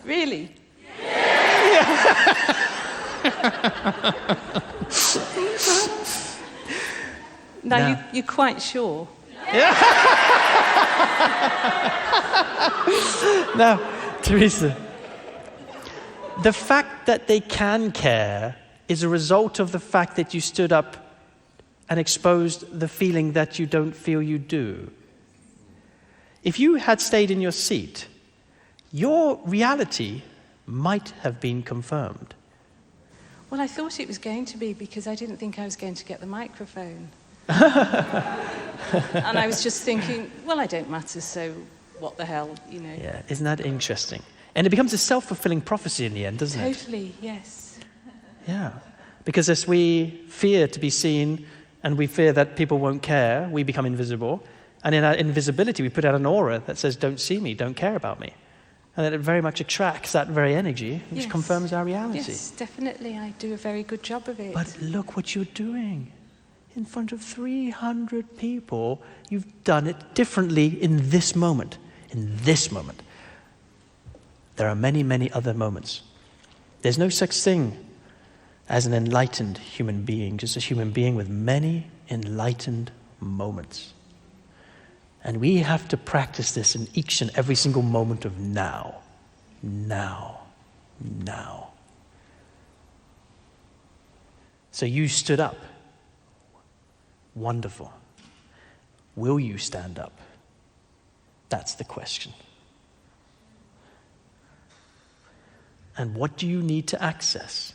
Really? Now, you're quite sure? Now, Teresa, the fact that they can care is a result of the fact that you stood up and exposed the feeling that you don't feel you do. If you had stayed in your seat, your reality might have been confirmed. Well, I thought it was going to be because I didn't think I was going to get the microphone. And I was just thinking, well, I don't matter, so what the hell, you know. Yeah, isn't that interesting? And it becomes a self-fulfilling prophecy in the end, doesn't it? Totally, yes. Yeah, because as we fear to be seen and we fear that people won't care, we become invisible. And in our invisibility, we put out an aura that says, don't see me, don't care about me. And that it very much attracts that very energy, which confirms our reality. Yes, definitely. I do a very good job of it. But look what you're doing. In front of 300 people, you've done it differently in this moment. In this moment. There are many, many other moments. There's no such thing as an enlightened human being, just a human being with many enlightened moments. And we have to practice this in each and every single moment of now. Now. Now. So you stood up. Wonderful. Will you stand up? That's the question. And what do you need to access?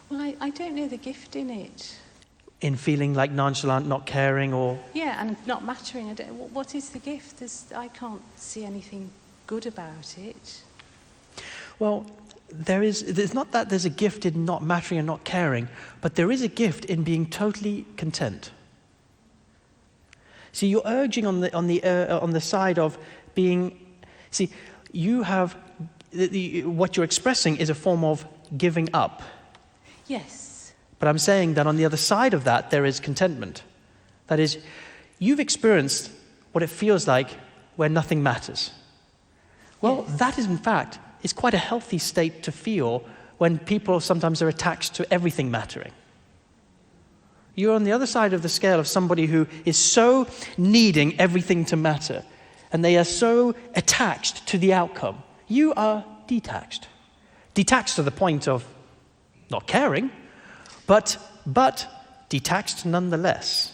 Well, I don't know the gift in it. In feeling like nonchalant, not caring, or... Yeah, and not mattering. What is the gift? I can't see anything good about it. Well, there's not that there's a gift in not mattering and not caring, but there is a gift in being totally content. See, you're urging on the side of being... See, you have... what you're expressing is a form of giving up. Yes. But I'm saying that on the other side of that, there is contentment. That is, you've experienced what it feels like where nothing matters. Well, that is, in fact, is quite a healthy state to feel when people sometimes are attached to everything mattering. You're on the other side of the scale of somebody who is so needing everything to matter, and they are so attached to the outcome. You are detached. Detached to the point of not caring, but detached nonetheless.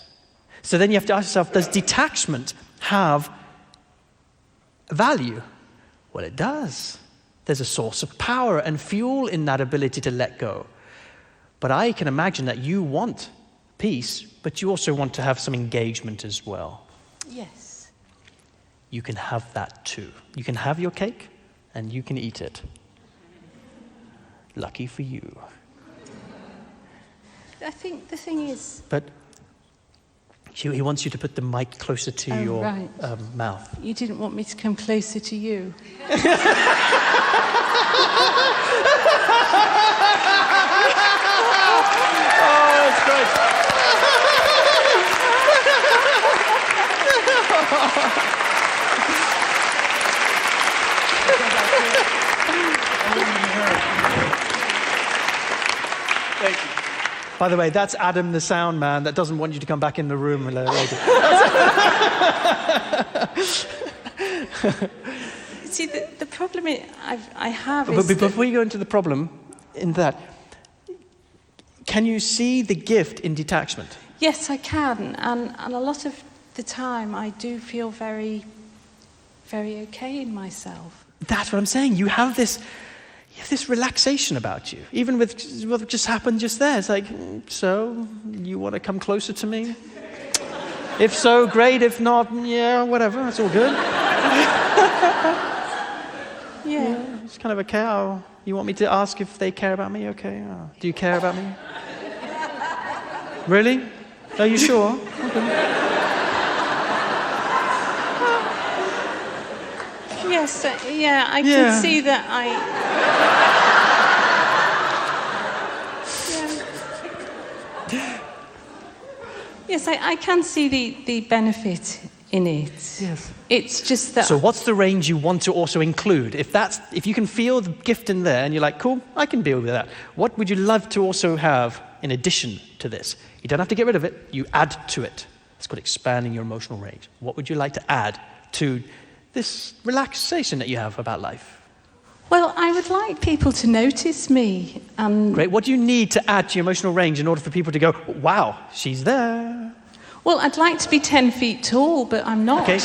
So then you have to ask yourself, does detachment have value? Well, it does. There's a source of power and fuel in that ability to let go. But I can imagine that you want peace, but you also want to have some engagement as well. Yes. You can have that too. You can have your cake and you can eat it. Lucky for you. I think the thing is... But he wants you to put the mic closer to your mouth. You didn't want me to come closer to you. Oh, that's great. Thank you. By the way, that's Adam the sound man that doesn't want you to come back in the room later. See, the problem I have But is before you go into the problem in that, can you see the gift in detachment? Yes, I can. And a lot of the time I do feel very, very okay in myself. That's what I'm saying. You have this relaxation about you. Even with what just happened just there. It's like, so, you want to come closer to me? If so, great. If not, yeah, whatever. It's all good. Yeah. It's kind of okay. Oh, you want me to ask if they care about me? Okay. Oh. Do you care about me? Really? Are you sure? Okay. Yes, I can see that Yes, I can see the benefit in it. Yes. It's just that... So what's the range you want to also include? If you can feel the gift in there and you're like, cool, I can deal with that. What would you love to also have in addition to this? You don't have to get rid of it, you add to it. It's called expanding your emotional range. What would you like to add to this relaxation that you have about life? Well, I would like people to notice me. Great. What do you need to add to your emotional range in order for people to go, wow, she's there? Well, I'd like to be 10 feet tall, but I'm not. Okay.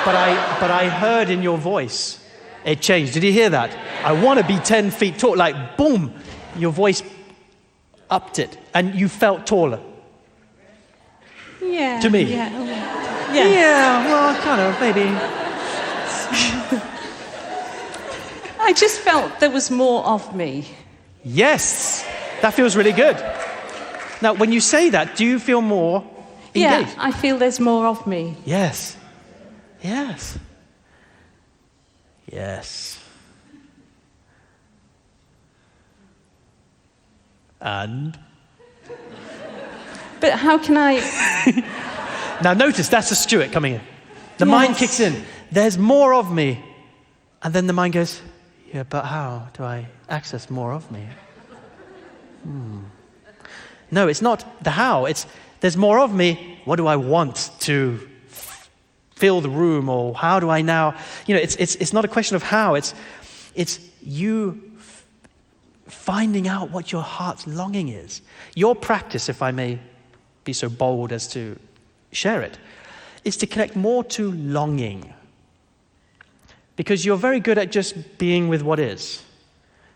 But I heard in your voice, it changed. Did you hear that? I want to be 10 feet tall. Like, boom, your voice upped it, and you felt taller. Yeah. To me. Yeah, well, kind of, maybe. I just felt there was more of me. Yes, that feels really good. Now, when you say that, do you feel more engaged? Yeah, I feel there's more of me. Yes. And? But how can I... Now notice, that's the Stuart coming in. The mind kicks in. There's more of me. And then the mind goes, yeah, but how do I access more of me? No, it's not the how. It's there's more of me. What do I want to fill the room, or how do I now? It's not a question of how. It's you finding out what your heart's longing is. Your practice, if I may be so bold as to share it, is to connect more to longing. Because you're very good at just being with what is.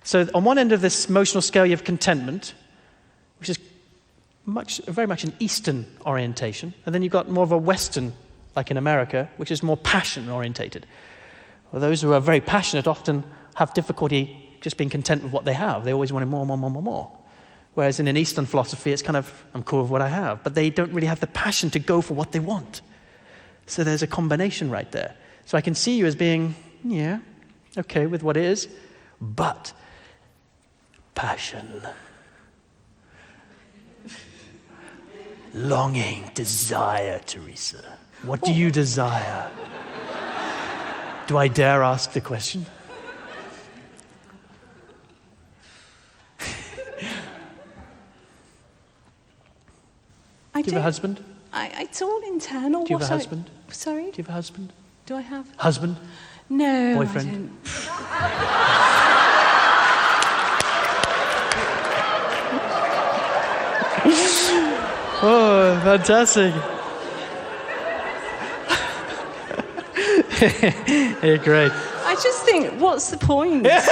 So on one end of this emotional scale, you have contentment, which is very much an Eastern orientation. And then you've got more of a Western, like in America, which is more passion-orientated. Well, those who are very passionate often have difficulty just being content with what they have. They always want more. Whereas in an Eastern philosophy, it's kind of, I'm cool with what I have. But they don't really have the passion to go for what they want. So there's a combination right there. So I can see you as being, yeah, okay with what is, but passion, longing, desire, Teresa. What do you desire? Do I dare ask the question? Do you have a husband? It's all internal. Do you have a husband? Sorry? Do you have a husband? Do I have? Husband? No. Boyfriend? Oh, fantastic. Yeah, great. I just think, what's the point? Whatever.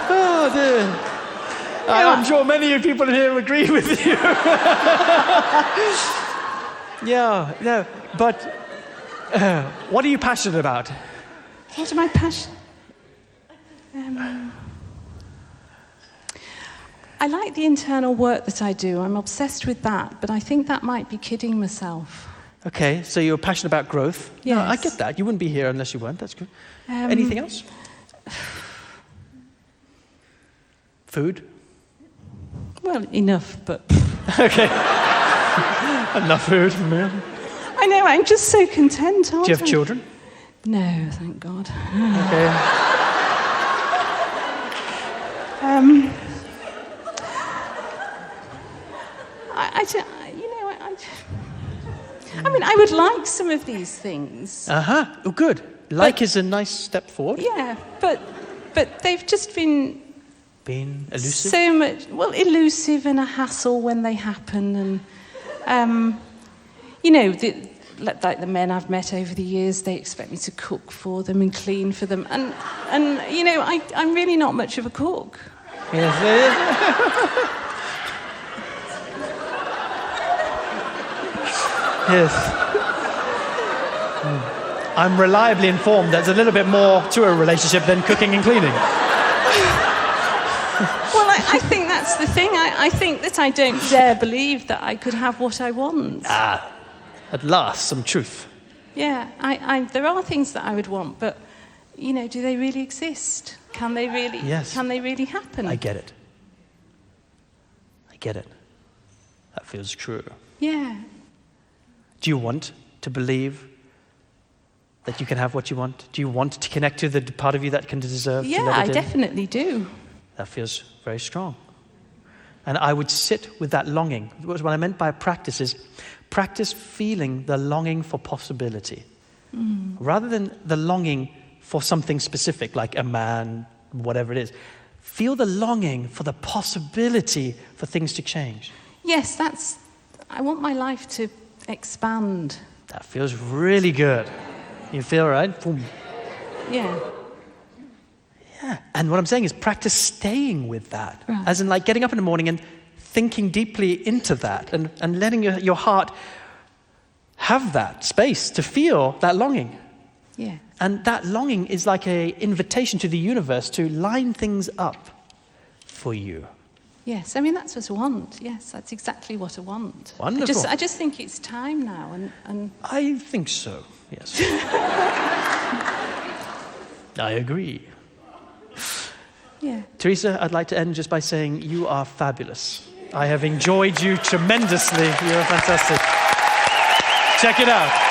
Oh, dear. I'm sure many of you people here agree with you. Yeah, no, but what are you passionate about? What am I passionate? I like the internal work that I do. I'm obsessed with that, but I think that might be kidding myself. Okay, so you're passionate about growth. Yes. No, I get that. You wouldn't be here unless you weren't. That's good. Anything else? Food? Well, enough, but... Okay. Enough food. I know, I'm just so content, aren't I? Do you have children? No, thank God. Okay. I mean, I would like some of these things. Oh, good. Is a nice step forward. Yeah, but they've just been elusive? so much, elusive and a hassle when they happen. And, like the men I've met over the years, they expect me to cook for them and clean for them. And I'm really not much of a cook. Yes. Yes. I'm reliably informed there's a little bit more to a relationship than cooking and cleaning. Well, I think that's the thing. I think that I don't dare believe that I could have what I want. At last, some truth. Yeah, there are things that I would want, but, do they really exist? Can they really? Yes. Can they really happen? I get it. I get it. That feels true. Yeah. Do you want to believe that you can have what you want? Do you want to connect to the part of you that can deserve to Yeah, let I it in? definitely do. That feels very strong. And I would sit with that longing. What I meant by practice is practice feeling the longing for possibility. Rather than the longing for something specific, like a man, whatever it is. Feel the longing for the possibility for things to change. Yes, I want my life to expand. That feels really good. You feel right? Boom. Yeah. Yeah. And what I'm saying is practice staying with that. Right. As in like getting up in the morning and thinking deeply into that and letting your heart have that space to feel that longing. Yeah. And that longing is like an invitation to the universe to line things up for you. Yes, I mean, that's what I want. Yes, that's exactly what I want. Wonderful. I just think it's time now. And I think so, yes. I agree. yeah. Teresa, I'd like to end just by saying you are fabulous. I have enjoyed you tremendously. You're fantastic. Check it out.